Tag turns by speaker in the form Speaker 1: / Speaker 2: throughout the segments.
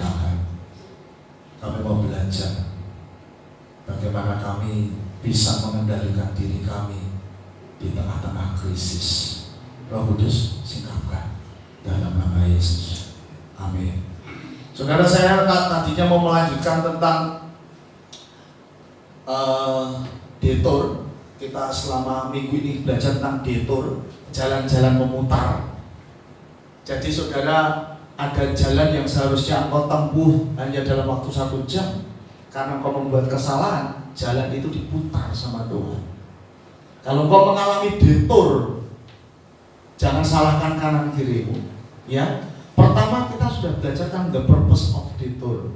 Speaker 1: Tuhan. Kami mau belajar bagaimana kami bisa mengendalikan diri kami di tengah-tengah krisis. Roh Kudus, singkapkan dalam nama Yesus. Amin. Saudara, saya tadinya mau melanjutkan tentang detour. Kita selama minggu ini belajar tentang detour, jalan-jalan memutar. Jadi saudara, ada jalan yang seharusnya engkau tempuh hanya dalam waktu 1 jam. Karena engkau membuat kesalahan, jalan itu diputar sama Tuhan. Kalau engkau mengalami detour, jangan salahkan kanan kirimu. Ya, pertama kita sudah belajar tentang the purpose of detour.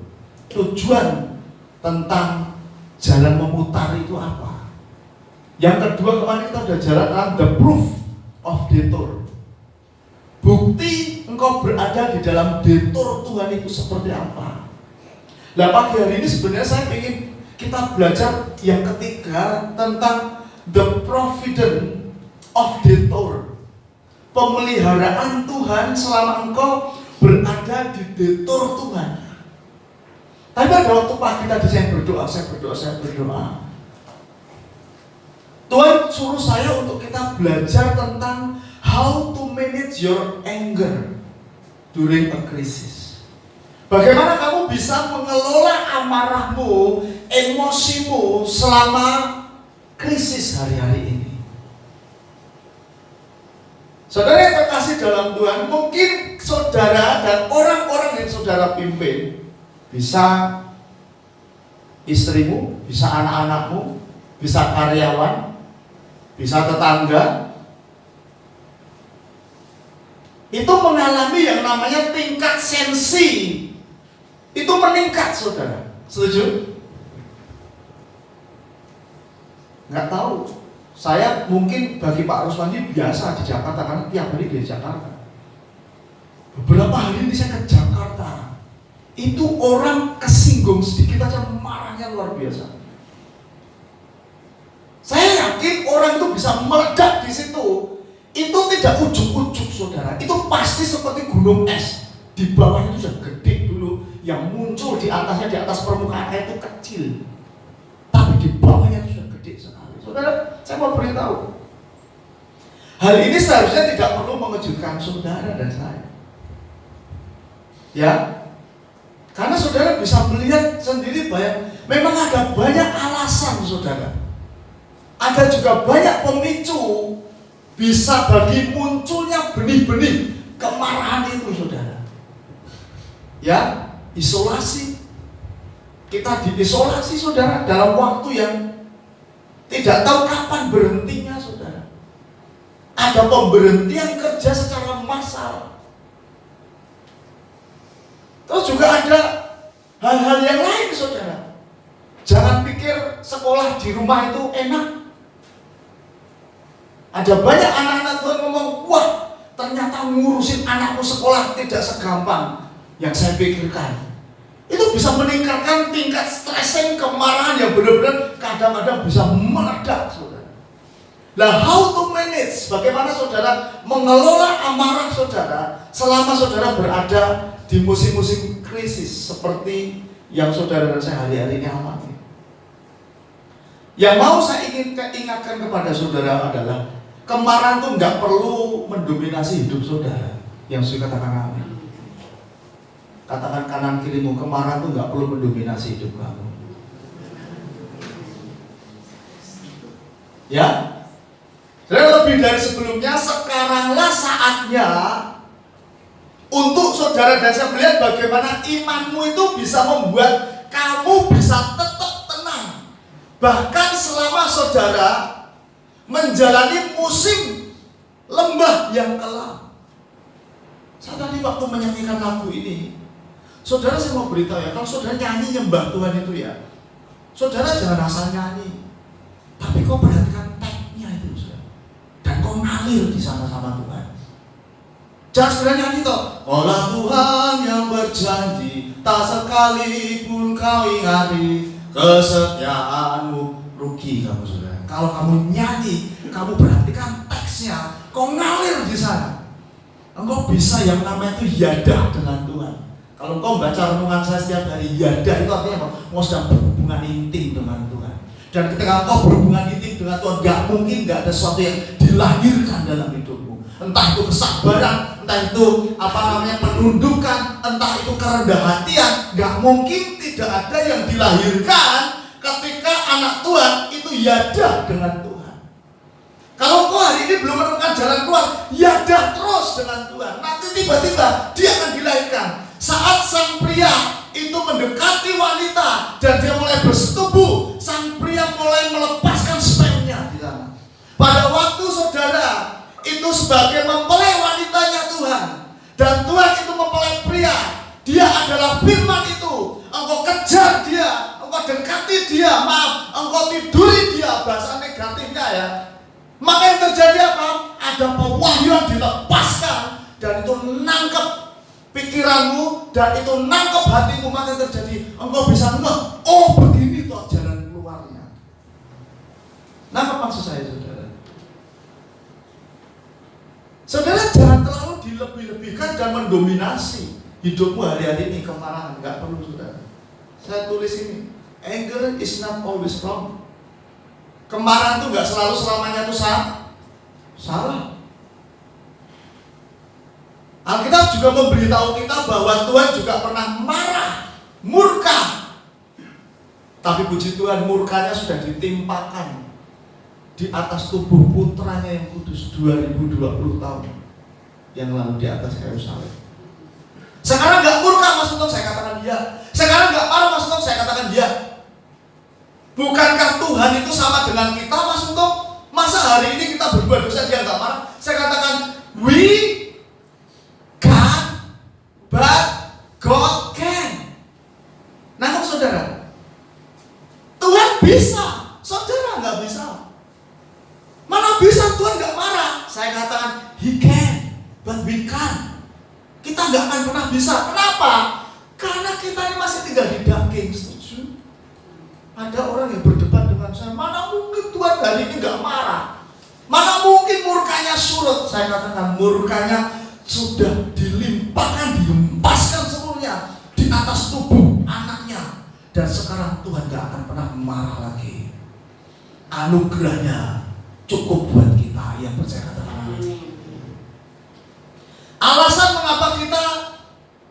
Speaker 1: Tujuan tentang jalan memutar itu apa? Yang kedua, kemarin kita sudah jalan tentang the proof of detour. Bukti engkau berada di dalam detour Tuhan itu seperti apa? Nah, pagi hari ini sebenarnya saya ingin kita belajar yang ketiga tentang the providence of detour. Pemeliharaan Tuhan selama engkau berada di detour Tuhan. Tapi ada waktu pagi tadi saya berdoa. Tuhan suruh saya untuk kita belajar tentang how to manage your anger during a crisis. Bagaimana kamu bisa mengelola amarahmu, emosimu selama krisis hari-hari ini. Saudara yang terkasih dalam Tuhan, mungkin saudara dan orang-orang yang saudara pimpin, bisa istrimu, bisa anak-anakmu, bisa karyawan, bisa tetangga, itu mengalami yang namanya tingkat sensi itu meningkat, saudara. Setuju? Nggak tahu. Saya mungkin bagi Pak Ruswandi biasa di Jakarta, karena tiap hari di Jakarta. Beberapa hari ini saya ke Jakarta, itu orang kesinggung sedikit aja marahnya luar biasa. Saya yakin orang itu bisa meledak di situ. Itu tidak ujuk-ujuk, saudara. Itu pasti seperti gunung es. Di bawahnya itu sudah gede dulu, yang muncul di atasnya, di atas permukaan air itu kecil, tapi di bawahnya itu sudah gede sekali. Saudara, saya mau beritahu, hal ini seharusnya tidak perlu mengejutkan saudara dan saya. Ya, karena saudara bisa melihat sendiri bahwa memang ada banyak alasan, saudara. Ada juga banyak pemicu bisa bagi munculnya benih-benih kemarahan itu, saudara. Ya, isolasi. Kita diisolasi, saudara, dalam waktu yang tidak tahu kapan berhentinya, saudara. Ada pemberhentian kerja secara massal. Terus juga ada hal-hal yang lain, saudara. Jangan pikir sekolah di rumah itu enak. Ada banyak anak-anak Tuhan ngomong, wah, ternyata ngurusin anakku sekolah tidak segampang yang saya pikirkan. Itu bisa meningkatkan tingkat stressing, kemarahan yang benar-benar kadang-kadang bisa meledak, saudara. Nah, how to manage, bagaimana saudara mengelola amarah saudara selama saudara berada di musim-musim krisis seperti yang saudara dan saya hari-hari ini alami. Yang mau saya ingin ingatkan kepada saudara adalah kemarahan itu nggak perlu mendominasi hidup saudara. Yang saya katakan amin. Katakan kanan kirimu, kemarahan itu nggak perlu mendominasi hidup kamu. Ya, dan lebih dari sebelumnya, sekaranglah saatnya untuk saudara dan saya melihat bagaimana imanmu itu bisa membuat kamu bisa tetap tenang. Bahkan selama saudara menjalani musim lembah yang kelam. Saya tadi waktu menyanyikan lagu ini, saudara, saya mau beritahu ya, kalau saudara nyanyi nyembah Tuhan itu ya, saudara jangan asal nyanyi, tapi kau perhatikan tag-nya itu, saudara. Dan kau ngalir di sana sama Tuhan. Jangan sekedar nyanyi toh, Allah Tuhan yang berjanji, tak sekalipun kau ingati kesetiaanmu. Rugi kamu, saudara. Kalau kamu nyanyi, kamu perhatikan teksnya, kau ngalir di sana. Engkau bisa yang namanya itu yadah dengan Tuhan. Kalau kau baca renungan saya setiap hari, yada itu artinya apa? Kau sedang berhubungan intim dengan Tuhan. Dan ketika kau berhubungan intim dengan Tuhan, gak mungkin gak ada sesuatu yang dilahirkan dalam hidupmu. Entah itu kesabaran, entah itu penundukan, entah itu kerendahan hatian. Gak mungkin tidak ada yang dilahirkan ketika anak Tuhan itu yada dengan Tuhan. Kalau kau hari ini belum menemukan jalan keluar, yada terus dengan Tuhan. Nanti tiba-tiba dia akan dilahirkan. Saat sang pria itu mendekati wanita dan dia mulai bersetubuh, sang pria mulai melepaskan spermanya di sana. Pada waktu saudara itu sebagai mempelai wanitanya Tuhan, dan Tuhan itu mempelai pria, dia adalah firman itu. Engkau kejar dia, engkau dekati dia, engkau tiduri dia, bahasa negatifnya ya. Maka yang terjadi apa? Ada pewahyuan dilepaskan, dan itu nangkep pikiranmu, dan itu nangkep hatimu. Maka yang terjadi, engkau bisa ngeh, oh begini toh jalan keluarnya. Nangkep maksud saya saudara? Saudara jangan terlalu dilebih-lebihkan dan mendominasi hidupmu hari-hari ini kemarahan. Gak perlu saudara. Saya tulis ini, anger is not always wrong. Kemarahan itu gak selalu selamanya itu salah. Alkitab juga memberitahu kita bahwa Tuhan juga pernah marah, murka. Tapi puji Tuhan, murkanya sudah ditimpakan di atas tubuh putranya yang kudus 2020 tahun yang lalu di atas kayu salib. Sekarang gak murka Mas Untung, saya katakan dia. Sekarang gak marah Mas Untung, saya katakan dia. Bukankah Tuhan itu sama dengan kita Mas Untung? Masa hari ini kita berbuat dosa dia gak marah? Saya katakan we can't, but God can. Nangkep saudara? Tuhan bisa, saudara gak bisa. Mana bisa Tuhan gak marah? Saya katakan He can, but we can't. Kita gak akan pernah bisa. Kenapa? Karena kita ini masih tinggal di daging. Setuju? Ada orang yang berdebat dengan saya, mana mungkin Tuhan hari ini gak marah? Mana mungkin murkanya surut? Saya katakan murkanya sudah dilimpahkan, dihempaskan seluruhnya di atas tubuh anaknya. Dan sekarang Tuhan gak akan pernah marah lagi. Anugerahnya cukup buat kita yang percaya, katakan amin. Alasan mengapa kita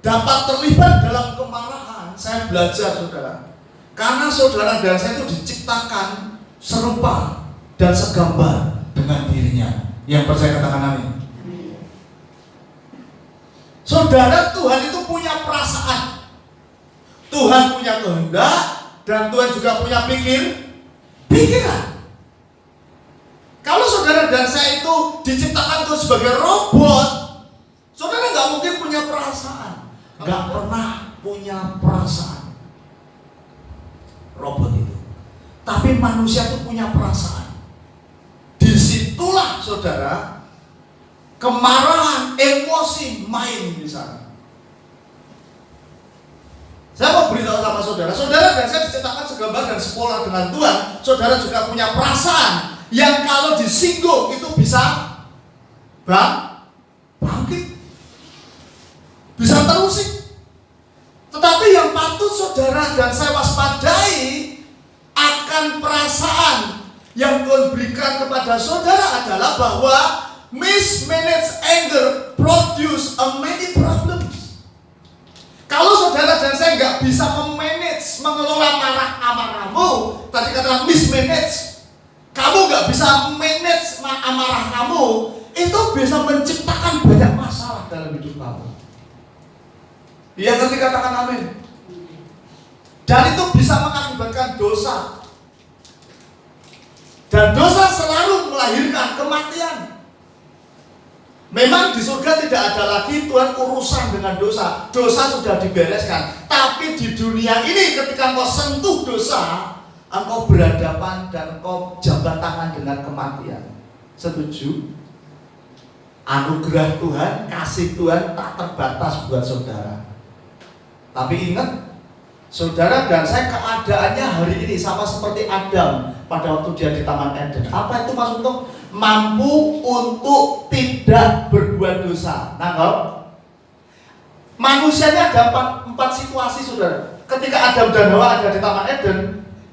Speaker 1: dapat terlibat dalam kemarahan, saya belajar saudara. Karena saudara dan saya itu diciptakan serupa dan segambar dengan dirinya. Yang percaya katakan amin. Saudara, Tuhan itu punya perasaan. Tuhan punya kehendak, dan Tuhan juga punya pikiran. Kalau saudara dan saya itu diciptakan Tuhan sebagai robot, saudara gak mungkin punya perasaan. Gak pernah punya perasaan robot itu. Tapi manusia itu punya perasaan. Disitulah saudara kemarahan, emosi main di sana. Saya mau beritahu sama saudara, saudara dan saya diciptakan segambar dan sepola dengan Tuhan. Saudara juga punya perasaan yang kalau disinggung itu bisa bangkit, bisa terusik. Tetapi yang patut saudara dan saya waspadai akan perasaan yang Tuhan berikan kepada saudara adalah bahwa mismanaged anger produce a many problems. Kalau saudara dan saya nggak bisa mengelola amarahmu, tadi kata mismanage, kamu nggak bisa manage amarah kamu, itu bisa menciptakan banyak masalah dalam hidup kamu. Yang nanti katakan amin. Dan itu bisa mengakibatkan dosa. Dan dosa selalu melahirkan kematian. Memang di surga tidak ada lagi Tuhan urusan dengan dosa. Dosa sudah dibereskan. Tapi di dunia ini ketika engkau sentuh dosa, engkau berhadapan dan engkau jabat tangan dengan kematian. Setuju? Anugerah Tuhan, kasih Tuhan tak terbatas buat saudara. Tapi ingat, saudara dan saya keadaannya hari ini sama seperti Adam pada waktu dia di Taman Eden. Apa itu maksud untuk mampu untuk tidak berbuat dosa? Nangkep? Manusianya ada empat situasi, saudara. Ketika Adam dan Hawa ada di Taman Eden,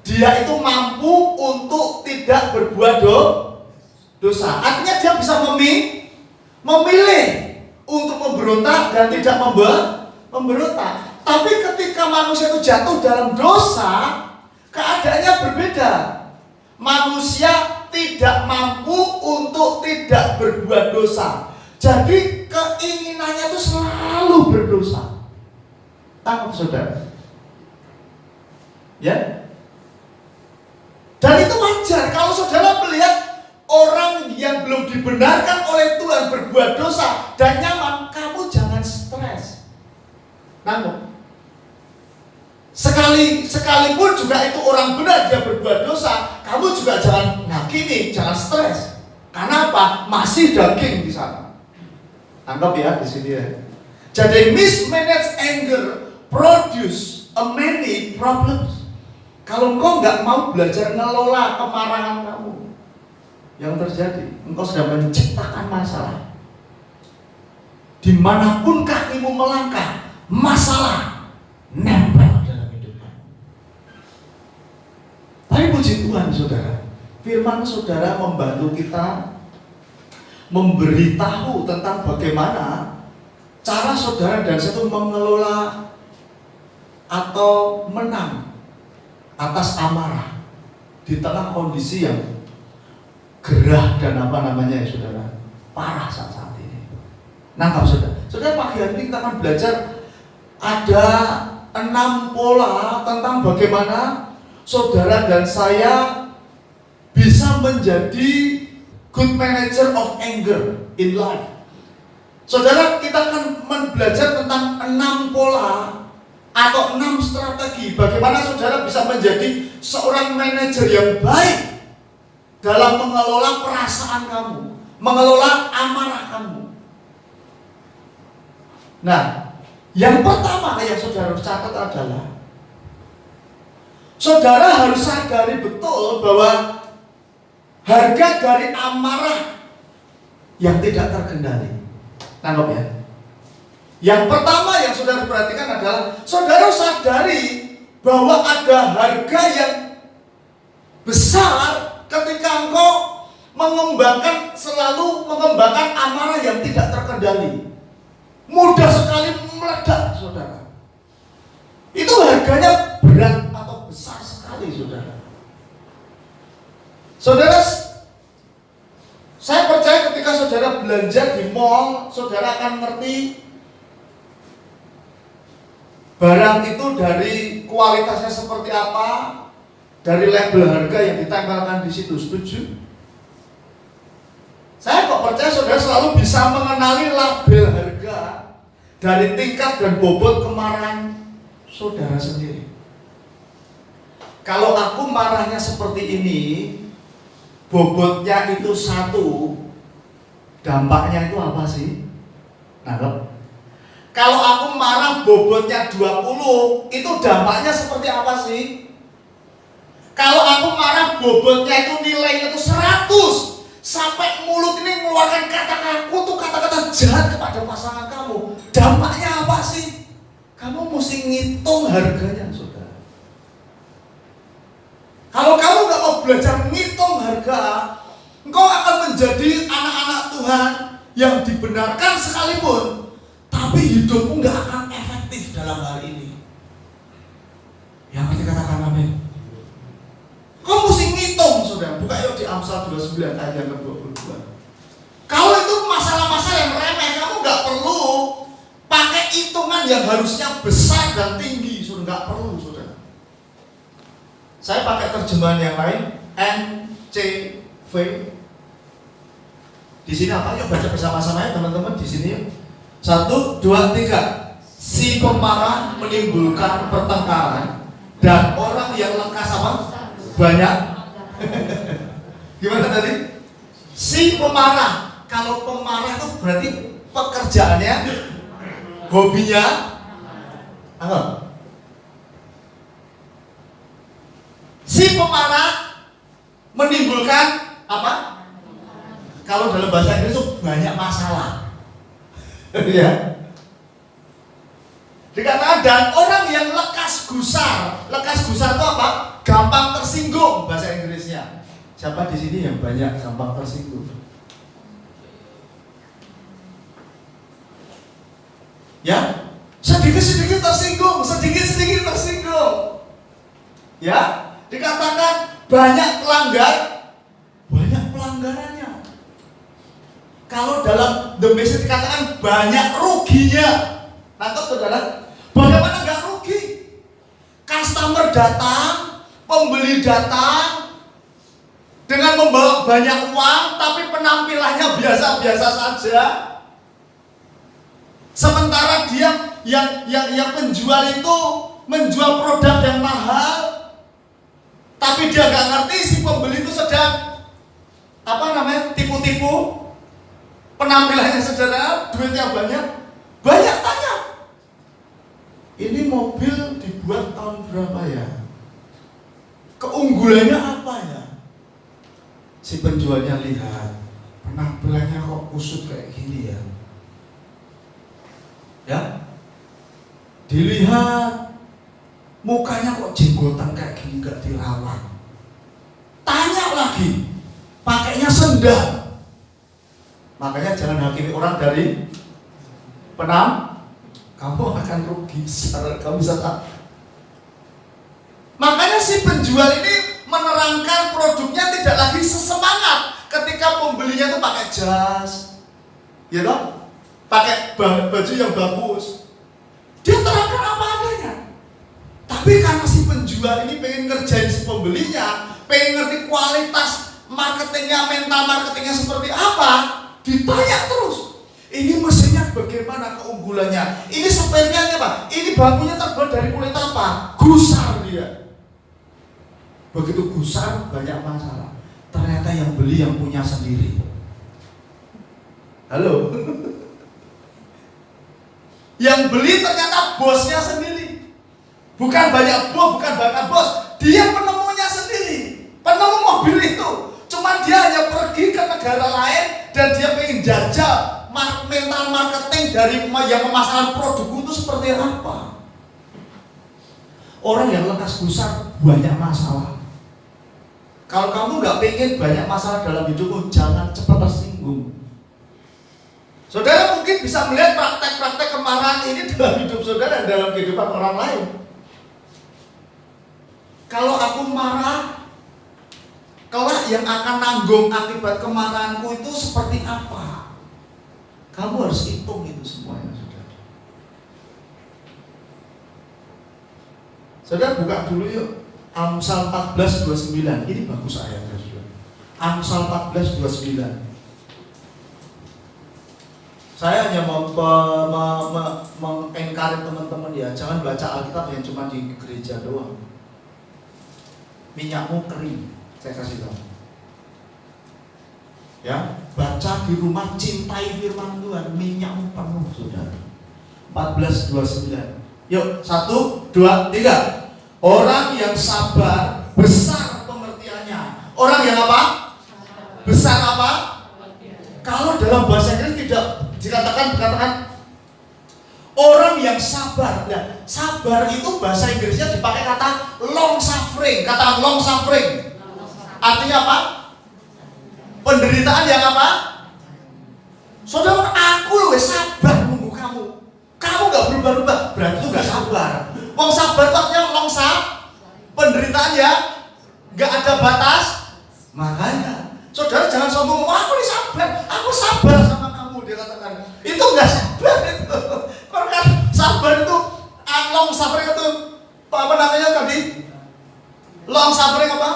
Speaker 1: dia itu mampu untuk tidak berbuat dosa. Artinya dia bisa memilih untuk memberontak dan tidak memberontak. Tapi ketika manusia itu jatuh dalam dosa, keadaannya berbeda. Manusia tidak mampu untuk tidak berbuat dosa. Jadi keinginannya itu selalu berdosa. Tangkap saudara. Ya. Dan itu wajar kalau saudara melihat orang yang belum dibenarkan oleh Tuhan berbuat dosa dan nyaman, kamu jangan stres. Namun sekalipun juga itu orang benar dia berbuat dosa, kamu juga jangan ngakini, jangan stres. Karena apa? Masih daging di sana. Anggap ya di sini ya. Jadi mismanaged anger produce a many problems. Kalau engkau nggak mau belajar ngelola kemarahan kamu, yang terjadi engkau sudah menciptakan masalah. Dimanapun kakimu melangkah, masalah nempel dalam hidup kamu. Tapi puji Tuhan saudara, firman saudara membantu kita memberitahu tentang bagaimana cara saudara dan saya itu mengelola atau menang atas amarah di tengah kondisi yang gerah dan ya saudara, parah saat ini. Nangkap saudara. Saudara, pagi hari ini kita akan belajar ada 6 pola tentang bagaimana saudara dan saya bisa menjadi good manager of anger in life. Saudara, kita akan belajar tentang 6 pola atau 6 strategi bagaimana saudara bisa menjadi seorang manajer yang baik dalam mengelola perasaan kamu, mengelola amarah kamu. Nah, yang pertama yang saudara harus catat adalah saudara harus sadari betul bahwa harga dari amarah yang tidak terkendali. Tangkap ya. Yang pertama yang saudara perhatikan adalah saudara sadari bahwa ada harga yang besar ketika engkau selalu mengembangkan amarah yang tidak terkendali. Mudah sekali meledak, saudara. Itu harganya berat atau besar sekali, saudara. Saudara, saya percaya ketika saudara belanja di mall, saudara akan ngerti barang itu dari kualitasnya seperti apa, dari label harga yang ditempelkan di situ. Setuju? Saya kok percaya saudara selalu bisa mengenali label harga dari tingkat dan bobot kemarahan saudara sendiri. Kalau aku marahnya seperti ini, bobotnya itu 1, dampaknya itu apa sih? Nangkep? Kalau aku marah bobotnya 20, itu dampaknya seperti apa sih? Kalau aku marah bobotnya itu nilainya itu 100, sampai mulut ini mengeluarkan kata-kata jahat kepada pasangan kamu, dampaknya apa sih? Kamu mesti ngitung harganya, saudara. Kalau kamu gak mau belajar ngitung harga, engkau akan menjadi anak-anak Tuhan yang dibenarkan sekalipun, tapi hidupmu gak akan efektif dalam hal ini. Yang ngerti katakan amin. Kau mesti ngitung, saudara. Buka yuk di Amsal 29 ayat yang ke-22. Kalau itu masalah-masalah yang remeh, kamu gak perlu pakai hitungan yang harusnya besar dan tinggi, saudara. Gak perlu, saudara. Saya pakai terjemahan yang lain, NCV. Di sini apa? Yuk baca bersama-sama ya teman-teman di sini yuk. 1, 2, 3. Si pemarah menimbulkan pertengkaran dan orang yang lekas apa? Banyak. Gimana tadi? Si pemarah. Kalau pemarah itu berarti pekerjaannya, hobinya apa? Si pemarah menimbulkan apa? Kalau dalam bahasa Inggris itu banyak masalah. Ya. Dikatakan dan orang yang lekas gusar. Lekas gusar itu apa? Gampang tersinggung bahasa Inggrisnya. Siapa di sini yang banyak gampang tersinggung? Ya, sedikit-sedikit tersinggung, sedikit-sedikit tersinggung. Ya, dikatakan banyak pelanggar, banyak pelanggarannya. Kalau dalam The Message dikatakan banyak ruginya. Nangkep saudara? Bagaimana nggak rugi? Customer datang, pembeli datang dengan membawa banyak uang, tapi penampilannya biasa-biasa saja. Sementara dia yang penjual itu menjual produk yang mahal, tapi dia nggak ngerti si pembeli itu sedang tipu-tipu. Penampilannya sederhana, duitnya banyak tanya. Ini mobil dibuat tahun berapa ya? Keunggulannya apa ya? Si penjualnya lihat, penampilannya kok kusut kayak gini ya? Ya, dilihat mukanya kok jenggotan kayak gini gak dirawat. Tanya lagi, pakainya sendal. Makanya jangan hakimi orang dari kamu akan rugi secara kamu bisa tak. Makanya si penjual ini menerangkan produknya tidak lagi sesemangat ketika pembelinya itu pakai jas, ya toh? Pakai baju yang bagus. Dia terangkan apa adanya. Tapi karena si penjual ini pengen ngerjain si pembelinya, pengen ngerti kualitas marketingnya, mental marketingnya seperti apa, ditanya terus. Ini mesinnya bagaimana keunggulannya? Ini spare-nya apa? Ini bangkunya terbuat dari kulit apa? Gusar dia. Begitu gusar banyak masalah. Ternyata yang beli yang punya sendiri. Halo. Yang beli ternyata bosnya sendiri. Bukan banyak bos, bukan banyak bos. Dia penemunya sendiri. Penemu mobil itu. Cuma dia hanya pergi ke negara lain dan dia pengen jajal mental marketing dari yang memasarkan produkku itu seperti apa. Orang yang lekas gusar banyak masalah. Kalau kamu nggak pengen banyak masalah dalam hidupmu, jangan cepat tersinggung. Saudara mungkin bisa melihat praktek-praktek kemarahan ini dalam hidup saudara dan dalam kehidupan orang lain. Kalau aku marah, kelak yang akan nanggung akibat kemarahanku itu seperti apa? Kamu harus hitung itu semuanya, saudara. Saudara buka dulu yuk Amsal 14:29. Ini bagus ayatnya, saudara. Amsal 14:29. Saya hanya meng-encourage teman-teman ya, jangan baca Alkitab yang cuma di gereja doang. Minyakmu kering, saya kasih tahu. Ya, baca di rumah, cintai firman Tuhan, minyakmu penuh, saudara. 14:29. Yuk, 1, 2, 3. Orang yang sabar besar pengertiannya. Orang yang apa? Besar apa? Kalau dalam bahasa Inggris tidak dikatakan orang yang sabar. Nah, sabar itu bahasa Inggrisnya dipakai kata long suffering. Kata long suffering artinya apa? Penderitaan yang apa? Saudara, aku loh sabar nunggu kamu. Kamu gak berubah-ubah, berarti itu gak sabar. Wong sabar itu artinya long penderitaan ya gak ada batas. Makanya saudara jangan sombong, aku nih sabar, aku sabar sama kamu. Dia katakan itu gak sabar itu. Kalau kan sabar itu long suffering itu apa namanya tadi? Long suffering apa?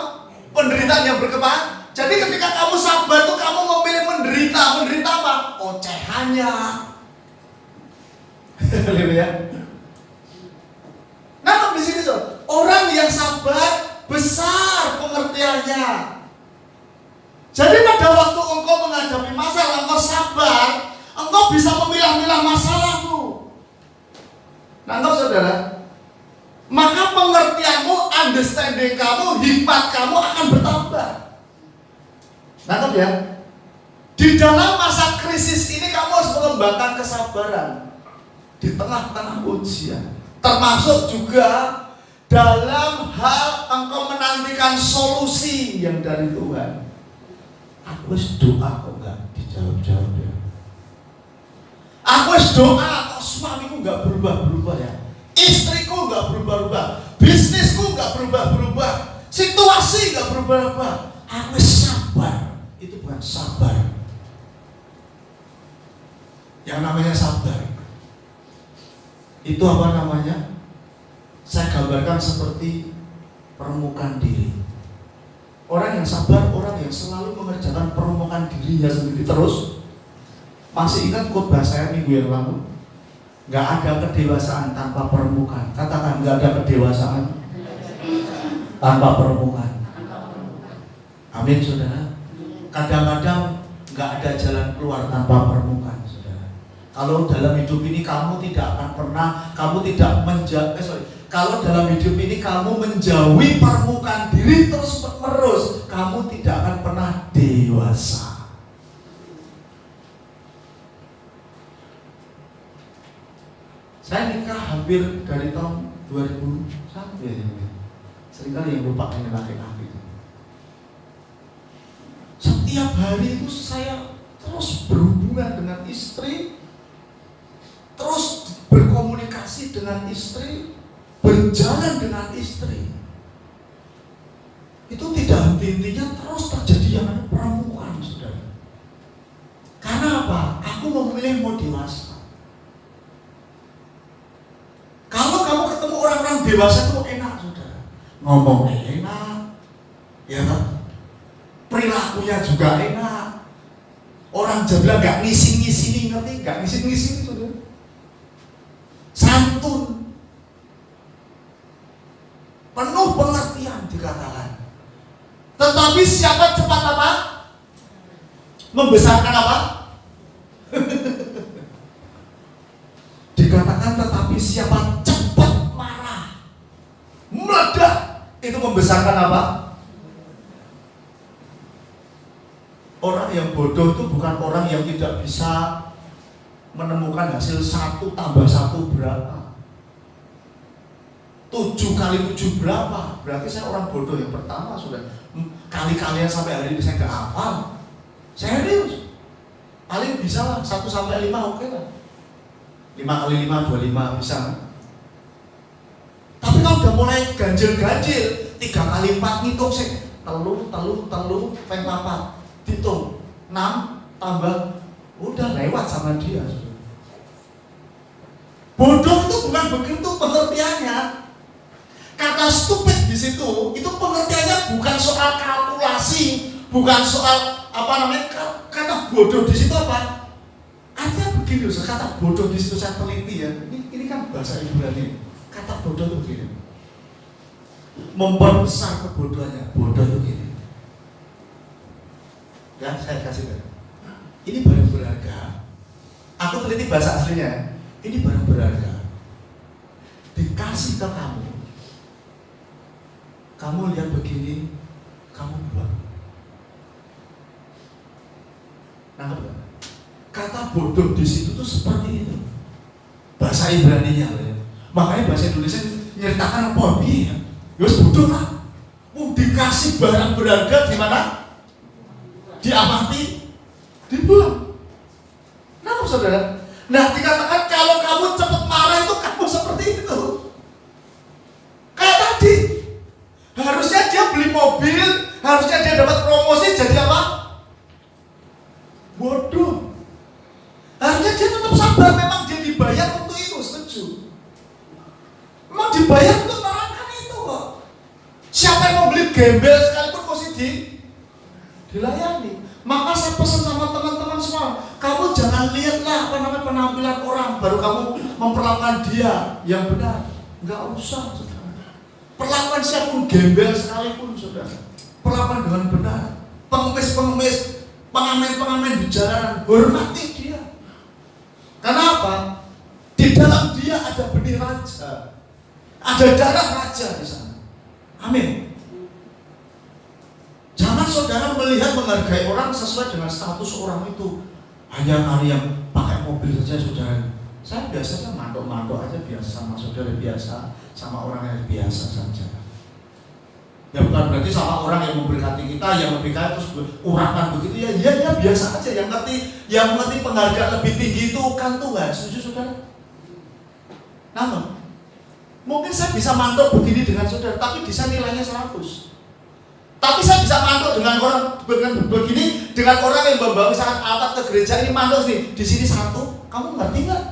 Speaker 1: Penderitaan yang berkembang. Jadi ketika kamu sabar itu kamu memilih menderita. Menderita apa? Ocehannya. Haleluya. Nah, di sini orang yang sabar besar pengertiannya. Jadi pada waktu engkau menghadapi masalah, engkau sabar, engkau bisa memilah-milah masalahmu. Nangkep saudara? Maka pengertianmu, understanding kamu, hikmat kamu akan bertambah. Nangkep ya? Di dalam masa krisis ini kamu harus mengembangkan kesabaran di tengah-tengah ujian. Termasuk juga dalam hal engkau menantikan solusi yang dari Tuhan. Aku wis doa kok enggak dijawab-jawab ya. Aku wis doa kok suamiku enggak berubah-berubah ya. Istriku enggak berubah-berubah. Bisnisku enggak berubah-berubah. Situasi enggak berubah-berubah. Aku wis sabar. Itu bukan sabar. Yang namanya sabar itu apa namanya? Saya gambarkan seperti permukaan diri. Orang yang sabar, orang yang selalu mengerjakan permukaan dirinya sendiri terus. Masih ingat khotbah saya minggu yang lalu? Gak ada kedewasaan tanpa permukaan. Katakan, gak ada kedewasaan tanpa permukaan. Amin, saudara. Kadang-kadang gak ada jalan keluar tanpa permukaan. Kalau dalam hidup ini kamu tidak akan pernah, kalau dalam hidup ini kamu menjauhi permukaan diri terus-menerus, kamu tidak akan pernah dewasa. Saya nikah hampir dari tahun 2001 ya. Seringkali yang lupa ini laki-laki. Setiap hari itu saya terus berhubungan dengan istri, terus berkomunikasi dengan istri, berjalan dengan istri. Itu tidak henti-hentinya terus terjadi yang namanya permukaan, saudara. Karena apa? Aku memilih mau dewasa. Kalau kamu ketemu orang-orang dewasa itu enak, saudara. Ngomongnya enak, ya kan? Perilakunya juga enak. Orang jabla gak ngising-ngisini, ngerti? Gak ngising-ngisini, saudara. Santun, penuh pengertian dikatakan. Tetapi siapa cepat apa? Membesarkan apa? Dikatakan tetapi siapa cepat marah, meledak, itu membesarkan apa? Orang yang bodoh itu bukan orang yang tidak bisa menemukan hasil 1 tambah 1 berapa? 7 kali 7 berapa? Berarti saya orang bodoh yang pertama sudah. Kali-kalian sampai hari ini saya gak hafal. Serius. Paling bisa lah 1 sampai 5 oke lah. 5 kali 5 25 bisa kan? Tapi kalau udah mulai ganjil-ganjil 3 kali 4 ngitung sih. Telu, peng 4 hitung 6 tambah, udah lewat sama dia. Bodoh itu bukan begitu pengertiannya. Kata stupid di situ itu pengertiannya bukan soal kalkulasi, bukan soal apa namanya. Kata bodoh di situ apa? Artinya begini, kata bodoh di situ saya teliti ya. Ini kan bahasa Ibrani. Kata bodoh itu begini. Memperbesar kebodohannya. Bodoh itu begini. Ya, saya kasih tahu. Ini barang berharga. Aku teliti bahasa aslinya. Ini barang berharga. Dikasih ke kamu. Kamu lihat begini, kamu buang. Nangkep gak? Kata bodoh di situ tuh seperti itu. Bahasa Ibraninya ya. Makanya bahasa Indonesia nyeritakan apa ya? Yus bodoh lah. Mau dikasih barang berharga di mana? Diamati, dibuang. Kenapa saudara? Nah dikatakan kalau kamu cepat marah itu kamu seperti itu. Kayak tadi, harusnya dia beli mobil, harusnya dia dapat promosi, jadi apa? Bodoh. Harusnya dia tetap sabar, memang dia dibayar untuk itu, setuju. Memang dibayar untuk menerangkan itu kok. Siapa yang mau beli gembel sekalipun mesti dilayani. Maka saya pesan sama teman-teman semua, kamu jangan lihatlah apa namanya penampilan orang baru kamu memperlakukan dia yang benar. Enggak usah, saudara. Perlakuan siapapun gembel sekalipun, saudara. Perlakuan dengan benar. Pengemis-pengemis, pengamen-pengamen di jalanan, hormati dia. Karena apa? Di dalam dia ada benih raja, ada darah raja di sana. Amin. Jangan saudara melihat menghargai orang sesuai dengan status orang itu. Hanya kali yang pakai mobil saja saudara. Saya biasanya mantok-mantok aja biasa sama saudara biasa, sama orang yang biasa saja. Ya bukan berarti sama orang yang memberkati kita, yang lebih kaya terus urapan begitu ya biasa aja. Yang ngerti penghargaan lebih tinggi itu kan Tuhan. Setuju saudara? Namun mungkin saya bisa mantok begini dengan saudara, tapi di sana nilainya 100. Tapi saya bisa mantok dengan orang begini dengan orang yang membawa misalkan alat ke gereja ini mantok nih di sini 1. Kamu ngerti nggak?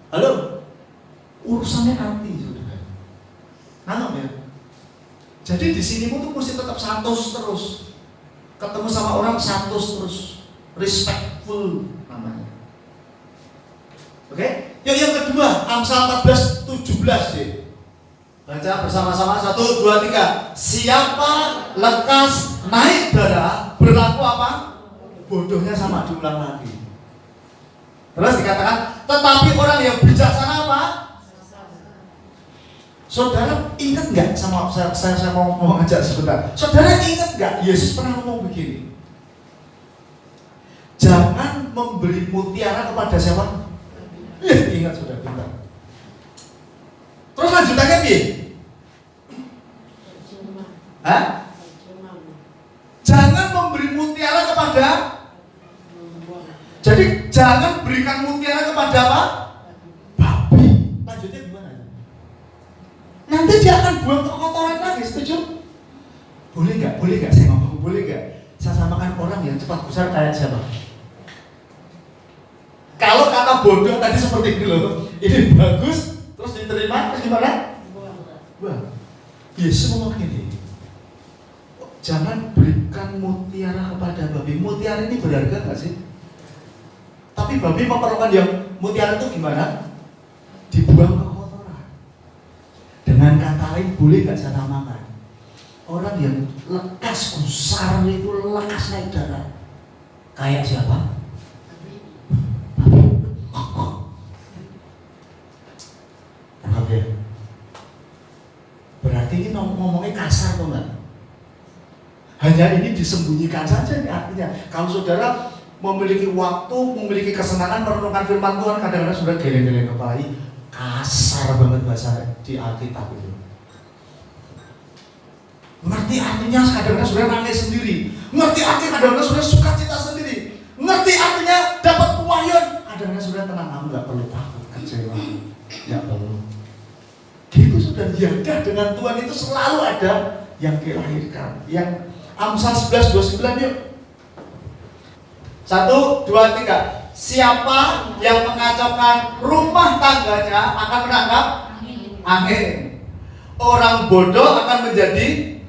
Speaker 1: Halo, urusannya hati saudara. Nangkep ya? Jadi di sini tuh mesti tetap santos terus. Ketemu sama orang santos terus, respectful namanya. Oke? Yuk yang kedua, Amsal 14:17 deh. Baca bersama-sama 1, 2, 3. Siapa lekas naik darah berlaku apa? Bodohnya sama, diulang lagi. Terus dikatakan, tetapi orang yang bijaksana apa? Saudara ingat nggak sama saya mau ngajak sebentar. Saudara ingat nggak Yesus pernah ngomong begini? Jangan memberi mutiara kepada siapa? Ingat saudara, bentar. Terus lanjutannya piye? Hah? Jangan memberi mutiara kepada. Jadi jangan berikan mutiara kepada apa? Babi. Lanjutnya gimana? Nanti dia akan buang kotoran lagi, setuju? Boleh nggak? Boleh nggak saya ngomong? Boleh nggak? Saya samakan orang yang cepat besar kayak siapa? Kalau kata bodoh tadi seperti ini loh, ini bagus, terus diterima, terus gimana? Buang. Yesus ngomong gini, jangan berikan mutiara kepada babi. Mutiara ini berharga nggak sih? Tapi babi memerlukan yang mutiara itu gimana? Dibuang ke kotoran. Dengan kata lain, boleh nggak saya namakan? Orang yang lekas gusar itu lekas naik darah. Kayak siapa? Tangkap ya. Berarti ini ngomongnya kasar tuh nggak? Hanya ini disembunyikan saja ini artinya. Kalau saudara memiliki waktu, memiliki kesenangan merenungkan firman Tuhan, kadang-kadang sudah geleng-geleng kepala, kasar banget bahasa di Alkitab itu. Ngerti artinya kadang-kadang sudah nangis sendiri. Ngerti artinya kadang-kadang sudah sukacita sendiri. Ngerti artinya dapat pewahyuan. Kadang-kadang sudah tenang, kamu nggak perlu takut kecewa, nggak perlu. Gitu sudah jaga dengan Tuhan itu selalu ada yang dilahirkan. Yang Amsal 11:29 yuk. 1, 2, 3. Siapa yang mengacaukan rumah tangganya akan menangkap angin. Orang bodoh akan menjadi.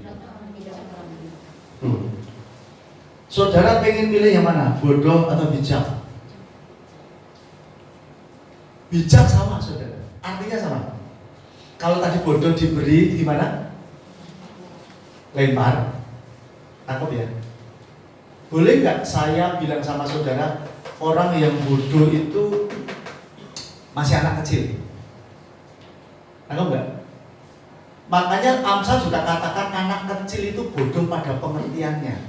Speaker 1: Saudara pengen pilih yang mana? Bodoh atau bijak? Bijak sama saudara. Artinya sama. Kalau tadi bodoh diberi gimana? Lempar. Tangkap ya. Boleh nggak saya bilang sama saudara, orang yang bodoh itu masih anak kecil? Tangkap nggak? Makanya Amsal juga katakan anak kecil itu bodoh pada pengertiannya.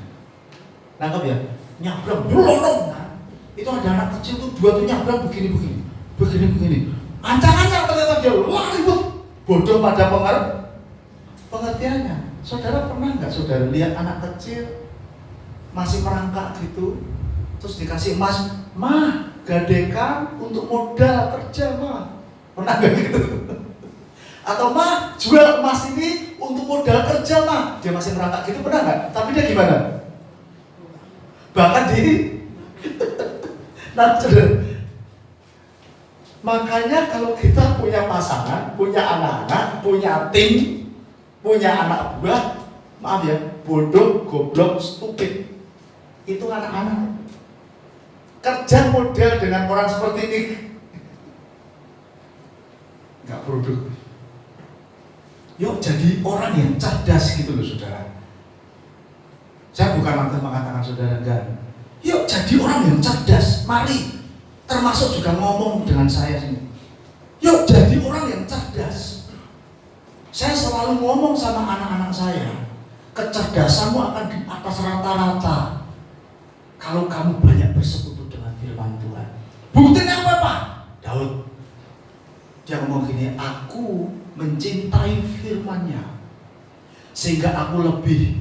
Speaker 1: Tangkap ya? Nyabrang, belorong. Itu ada anak kecil tuh dua tuh nyabrang begini. Ancangannya ternyata dia lari tuh. Bodoh pada pengertiannya. Saudara pernah nggak saudara lihat anak kecil masih merangkak gitu, terus dikasih emas, mah gadekan untuk modal kerja mah, pernah nggak gitu? Atau mah jual emas ini untuk modal kerja mah, dia masih merangkak gitu, pernah nggak? Tapi dia gimana? Bahkan nah saudara, makanya kalau kita punya pasangan, punya anak-anak, punya tim, punya anak buah, maaf ya, bodoh, goblok, stupid, itu anak-anak. Kerja model dengan orang seperti ini nggak produktif. Yuk jadi orang yang cerdas gitu loh saudara. Saya bukan mengatakan saudara enggak. Yuk jadi orang yang cerdas. Mari, termasuk juga ngomong dengan saya sini. Yuk jadi orang yang cerdas. Saya selalu ngomong sama anak-anak saya, kecerdasanmu akan di atas rata-rata kalau kamu banyak bersekutu dengan firman Tuhan. Buktinya apa Pak? Daud. Dia ngomong gini, aku mencintai firman-Nya sehingga aku lebih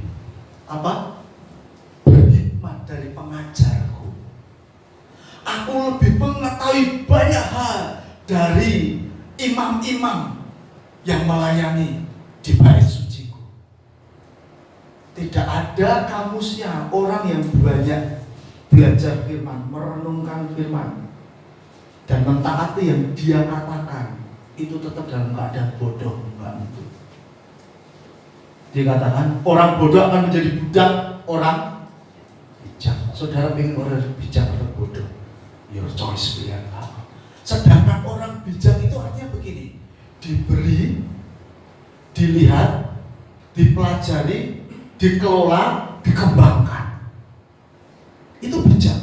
Speaker 1: berhikmat dari pengajarku. Aku lebih mengetahui banyak hal dari imam-imam yang melayani di bait suciku. Tidak ada kamusnya orang yang banyak belajar firman, merenungkan firman, dan mentaati yang dia katakan, itu tetap dalam keadaan bodoh. Dikatakan orang bodoh akan menjadi budak orang bijak. Saudara ingin orang bijak atau bodoh? Your choice, pilihan kamu. Sedangkan orang bijak itu artinya begini, diberi, dilihat, dipelajari, dikelola, dikembangkan. Itu bijak.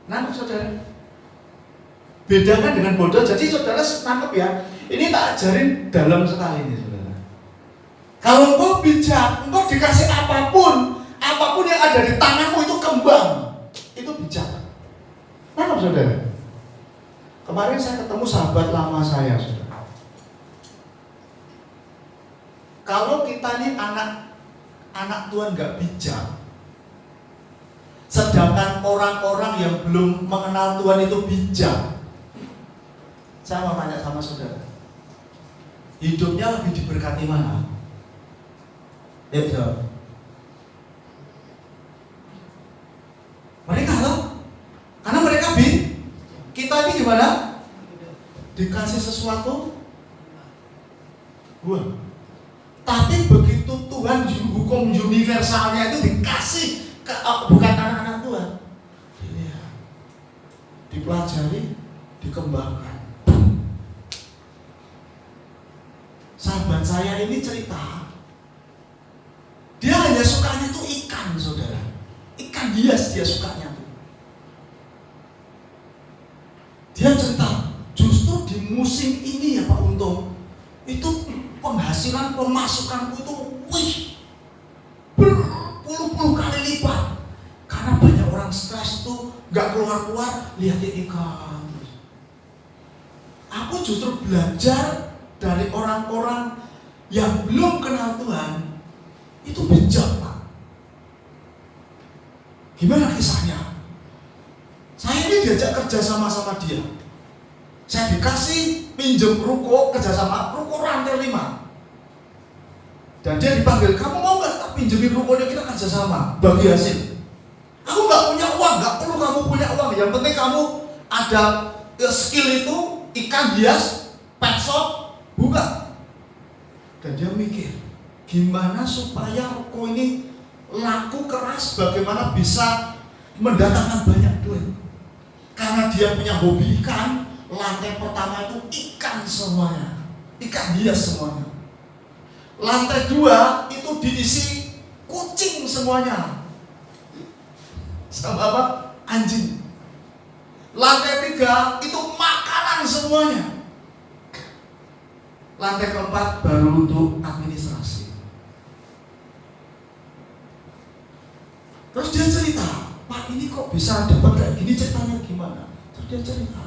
Speaker 1: Nah, saudara, bedakan dengan bodoh. Jadi saudara nangkep ya, ini tak ajarin dalam sekali ini, saudara. Kalau engkau bijak, engkau dikasih apapun yang ada di tanganmu itu kembang. Itu bijak. Nangkep, saudara? Kemarin saya ketemu sahabat lama saya, saudara. Kalau kita ini anak Tuhan gak bijak, sedangkan orang-orang yang belum mengenal Tuhan itu bijak, saya mau tanya sama saudara, hidupnya lebih diberkati mana? Itu mereka loh, karena mereka kita ini gimana? Dikasih sesuatu buah. Tapi begitu Tuhan hukum universalnya itu dikasih bukan anak-anak Tuhan, dipelajari, dikembangkan. Sahabat saya ini cerita, dia hanya sukanya tuh ikan, saudara. Ikan hias dia sukanya tuh. Dia cerita, justru di musim ini ya Pak Untung, itu penghasilan pemasukanku tuh berpuluh-puluh kali lipat. Karena banyak orang stres tuh gak keluar-keluar lihatin ikan. Aku justru belajar dari orang-orang yang belum kenal Tuhan. Itu bijak, Pak. Gimana kisahnya? Saya ini diajak kerja sama dia. Saya dikasih pinjem ruko, kerjasama ruko rantai 5. Dan dia dipanggil, kamu mau gak tak pinjemin rukonya, kita kerjasama, bagi hasil. Aku gak punya uang, gak perlu kamu punya uang. Yang penting kamu ada skill itu, ikan hias, pet shop, buka. Dan dia mikir, gimana supaya ruko ini laku keras, bagaimana bisa mendatangkan banyak duit. Karena dia punya hobi ikan, lantai pertama itu ikan semuanya, ikan hias semuanya. Lantai 2 itu diisi kucing semuanya, sama apa? Anjing. Lantai 3 itu makanan semuanya. Lantai keempat baru untuk administrasi. Terus dia cerita, Pak ini kok bisa dapat kayak gini, ceritanya gimana? Terus dia cerita,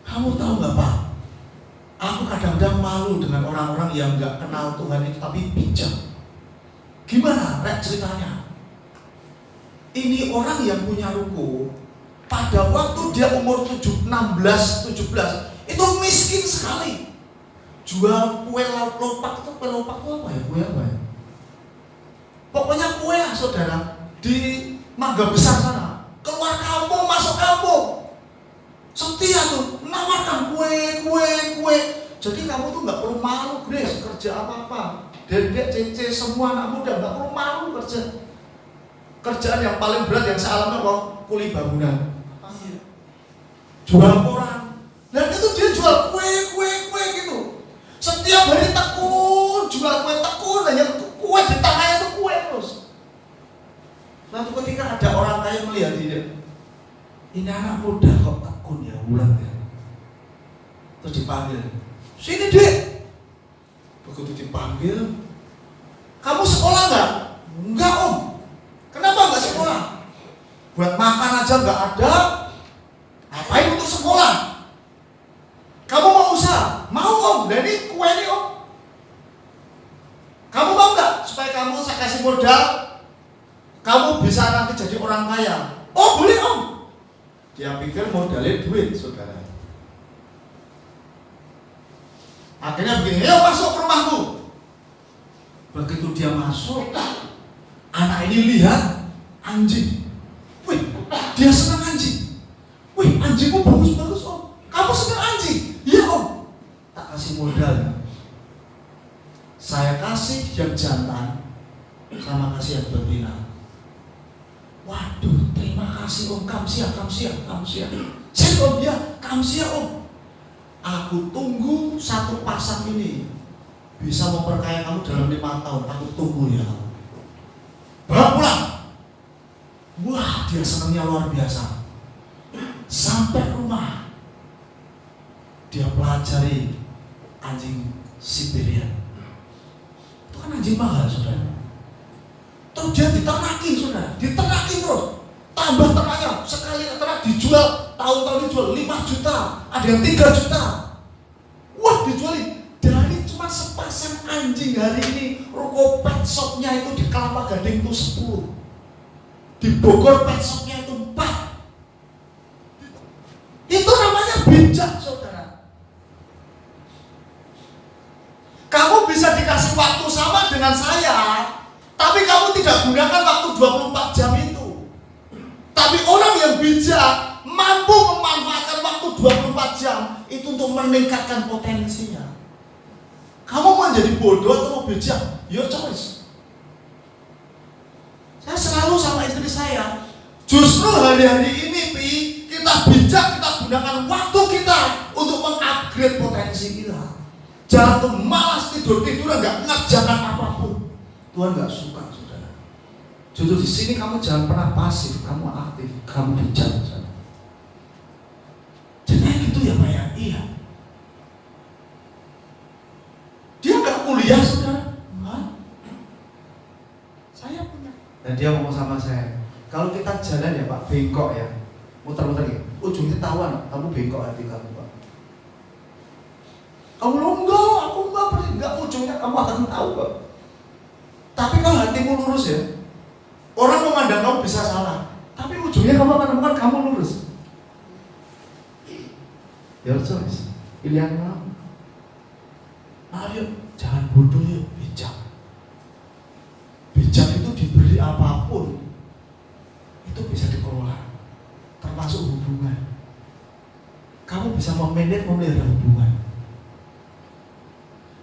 Speaker 1: kamu tahu nggak Pak? Aku kadang-kadang malu dengan orang-orang yang nggak kenal Tuhan itu tapi bijak. Gimana Rek ceritanya? Ini orang yang punya ruko, pada waktu dia umur 16, 17 itu miskin sekali. Jual kue lopak itu apa ya? Kue apa ya? Pokoknya kue lah saudara, di Mangga Besar sana. Keluar kampung, masuk kampung, setia tuh menawarkan kue. Jadi kamu tuh nggak perlu malu Grace, kerja apa-apa. Dedek, cece, semua anak muda nggak perlu malu kerja. Kerjaan yang paling berat yang saya alami apa? Kuli bangunan. Jual koran. Dan itu dia jual kue gitu. Setiap hari tekun, jual kue tekun, hanya kue di tangannya itu kue terus. Lalu ketika ada orang kaya melihat dia, ini anak muda kok tekun ya, ulang ya. Terus dipanggil, sini Dek. Begitu dipanggil, kamu sekolah nggak? Enggak Om. Kenapa nggak sekolah? Buat makan aja nggak ada. Ngapain untuk sekolah? modal, kamu bisa nanti jadi orang kaya. Oh boleh om. Dia pikir modalnya duit, saudara. Akhirnya begini, ayo masuk ke rumahku. Begitu dia masuk, anak ini lihat anjing. Wih, dia senang anjing. Wih, anjingmu bagus-bagus om. Kamu senang anjing? Iya om. Tak kasih modal. Saya kasih yang jantan, sama kasih yang betina. Waduh, terima kasih om, kamsia. Saya om ya, kamsia om. Aku tunggu satu pasang ini bisa memperkaya kamu dalam 5 tahun. Aku tunggu ya kamu. Bawa pulang. Wah, dia senangnya luar biasa. Sampai rumah, dia pelajari anjing Siberian. Itu kan anjing mahal, saudara. Terus dia diternakin, saudara. Diternakin terus. Tambah ternaknya. Sekali ternak dijual, tahun-tahun dijual 5 juta. Ada yang 3 juta. Wah, dijualin. Dari cuma sepasang anjing hari ini, ruko pet shopnya itu di Kelapa Gading itu 10. Di Bogor pet shopnya itu 4. Itu namanya bijak, saudara. Kamu bisa dikasih waktu sama dengan saya, tapi kamu tidak gunakan waktu 24 jam itu. Tapi orang yang bijak mampu memanfaatkan waktu 24 jam itu untuk meningkatkan potensinya. Kamu mau jadi bodoh atau mau bijak? Your choice. Saya selalu sama istri saya, justru hari-hari ini kita bijak, kita gunakan waktu kita untuk mengupgrade potensi kita. Jangan tuh malas tidur-tiduran, nggak ngerjakan apapun. Tuhan nggak suka, saudara. Justru di sini kamu jangan pernah pasif, kamu aktif, kamu bijak, saudara. Jadi gitu ya Pak ya? Iya. Dia nggak kuliah, saudara. Enggak. Saya punya. Dan dia ngomong sama saya, kalau kita jalan ya Pak, bengkok ya, muter-muter ya, ujungnya tahuan, kamu bengkok hati kamu Pak. Kamu enggak, aku enggak, ujungnya kamu akan tahu Pak. Tapi kalau hatimu lurus ya, orang memandang kamu bisa salah, tapi ujungnya kamu akan menemukan kamu lurus. Your choice, pilihan kamu. Ayo, jangan bodoh yuk, bijak. Bijak itu diberi apapun, itu bisa dikelola, termasuk hubungan. Kamu bisa memelihara hubungan.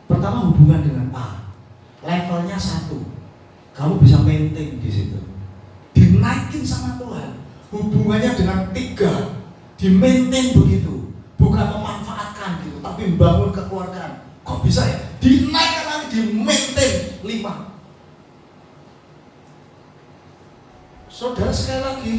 Speaker 1: Pertama hubungan dengan A, levelnya 1, kamu bisa maintain di situ. Dinaikin sama Tuhan. Hubungannya dengan 3, di-maintain begitu, bukan memanfaatkan gitu, tapi membangun kekeluargaan. Kok bisa ya? Dinaikkan lagi, di-maintain 5. Saudara sekali lagi,